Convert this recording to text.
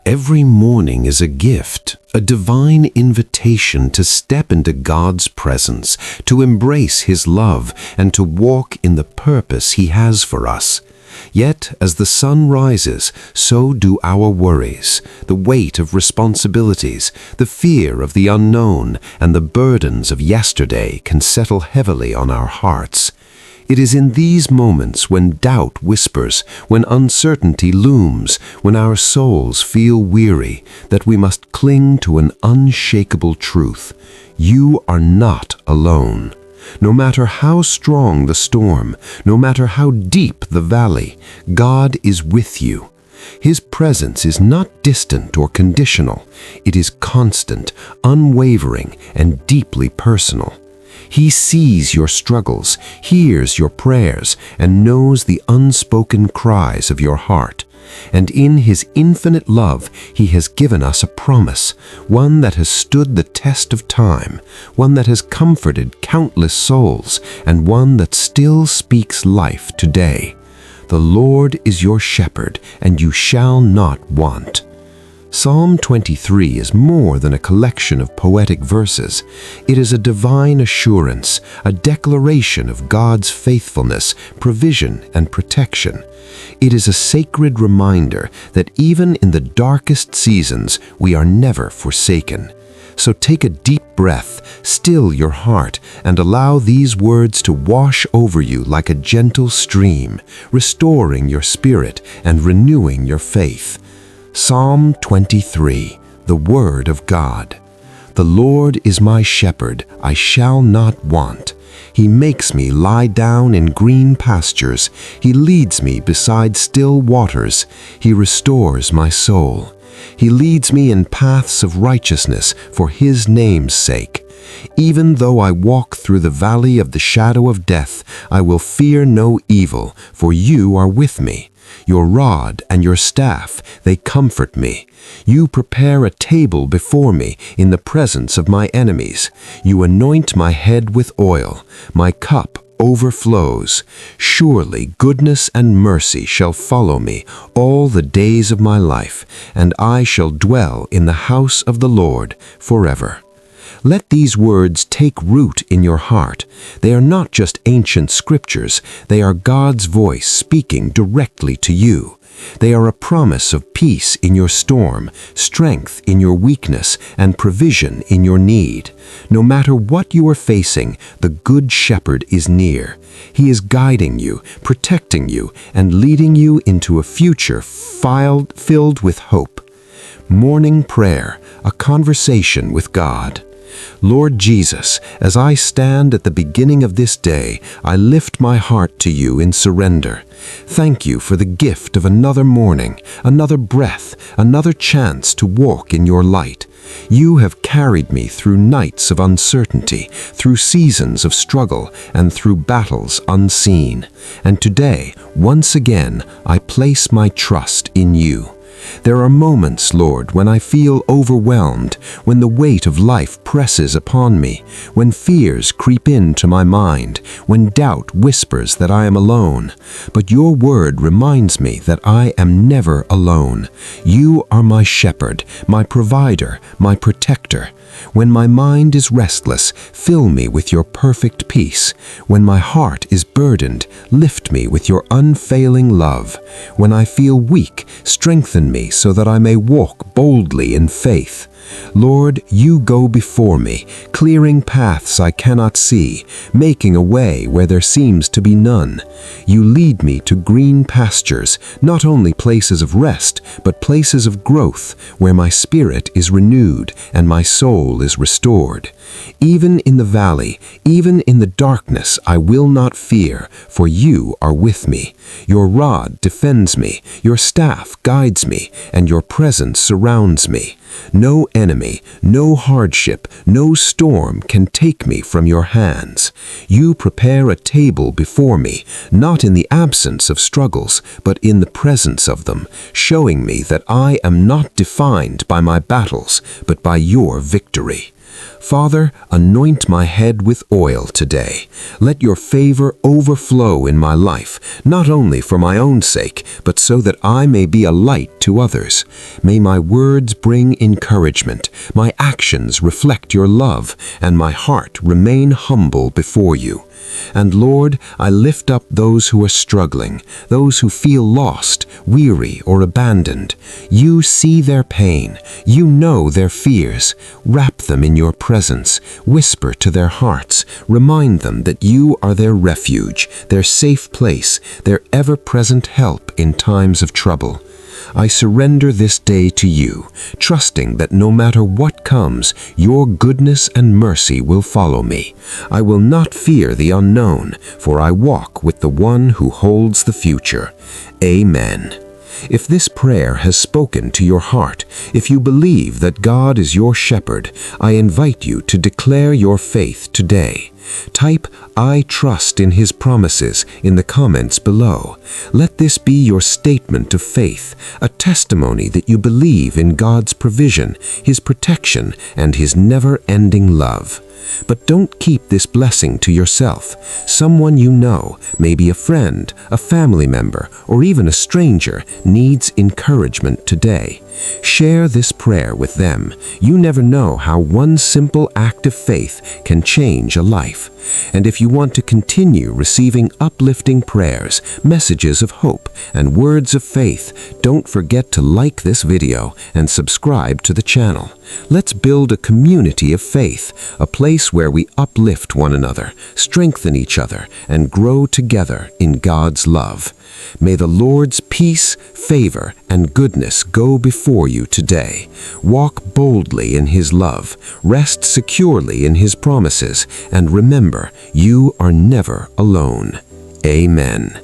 Every morning is a gift, a divine invitation to step into God's presence, to embrace His love, and to walk in the purpose He has for us. Yet, as the sun rises, so do our worries, the weight of responsibilities, the fear of the unknown, and the burdens of yesterday can settle heavily on our hearts. It is in these moments when doubt whispers, when uncertainty looms, when our souls feel weary, that we must cling to an unshakable truth. You are not alone. No matter how strong the storm, no matter how deep the valley, God is with you. His presence is not distant or conditional. It is constant, unwavering, and deeply personal. He sees your struggles, hears your prayers, and knows the unspoken cries of your heart. And in His infinite love, He has given us a promise, one that has stood the test of time, one that has comforted countless souls, and one that still speaks life today. The Lord is your shepherd, and you shall not want. Psalm 23 is more than a collection of poetic verses. It is a divine assurance, a declaration of God's faithfulness, provision, and protection. It is a sacred reminder that even in the darkest seasons, we are never forsaken. So take a deep breath, still your heart, and allow these words to wash over you like a gentle stream, restoring your spirit and renewing your faith. Psalm 23, the Word of God. The Lord is my shepherd, I shall not want. He makes me lie down in green pastures. He leads me beside still waters. He restores my soul. He leads me in paths of righteousness for His name's sake. Even though I walk through the valley of the shadow of death, I will fear no evil, for You are with me. Your rod and your staff, they comfort me. You prepare a table before me in the presence of my enemies. You anoint my head with oil. My cup overflows. Surely goodness and mercy shall follow me all the days of my life, and I shall dwell in the house of the Lord forever. Let these words take root in your heart. They are not just ancient scriptures, they are God's voice speaking directly to you. They are a promise of peace in your storm, strength in your weakness, and provision in your need. No matter what you are facing, the Good Shepherd is near. He is guiding you, protecting you, and leading you into a future filled with hope. Morning prayer, a conversation with God. Lord Jesus, as I stand at the beginning of this day, I lift my heart to You in surrender. Thank You for the gift of another morning, another breath, another chance to walk in Your light. You have carried me through nights of uncertainty, through seasons of struggle, and through battles unseen. And today, once again, I place my trust in You. There are moments, Lord, when I feel overwhelmed, when the weight of life presses upon me, when fears creep into my mind, when doubt whispers that I am alone. But Your word reminds me that I am never alone. You are my shepherd, my provider, my protector. When my mind is restless, fill me with Your perfect peace. When my heart is burdened, lift me with Your unfailing love. When I feel weak, strengthen me so that I may walk boldly in faith. Lord, You go before me, clearing paths I cannot see, making a way where there seems to be none. You lead me to green pastures, not only places of rest, but places of growth, where my spirit is renewed and my soul is restored. Even in the valley, even in the darkness, I will not fear, for You are with me. Your rod defends me, Your staff guides me, and Your presence surrounds me. No enemy, no hardship, no storm can take me from Your hands. You prepare a table before me, not in the absence of struggles, but in the presence of them, showing me that I am not defined by my battles, but by Your victory. Father, anoint my head with oil today. Let your favor overflow in my life, not only for my own sake, but so that I may be a light to others. May my words bring encouragement, my actions reflect your love, and my heart remain humble before you. And Lord, I lift up those who are struggling, those who feel lost, weary, or abandoned. You see their pain. You know their fears. Wrap them in your presence. Whisper to their hearts. Remind them that you are their refuge, their safe place, their ever-present help in times of trouble. I surrender this day to you, trusting that no matter what comes, your goodness and mercy will follow me. I will not fear the unknown, for I walk with the one who holds the future. Amen. If this prayer has spoken to your heart, if you believe that God is your shepherd, I invite you to declare your faith today. Type, "I trust in His promises" in the comments below. Let this be your statement of faith, a testimony that you believe in God's provision, His protection, and His never-ending love. But don't keep this blessing to yourself. Someone you know, maybe a friend, a family member, or even a stranger, needs encouragement today. Share this prayer with them. You never know how one simple act of faith can change a life. And if you want to continue receiving uplifting prayers, messages of hope, and words of faith, don't forget to like this video and subscribe to the channel. Let's build a community of faith, a place where we uplift one another, strengthen each other, and grow together in God's love. May the Lord's peace, favor, and goodness go before you today. Walk boldly in His love, rest securely in His promises, and remember, you are never alone. Amen.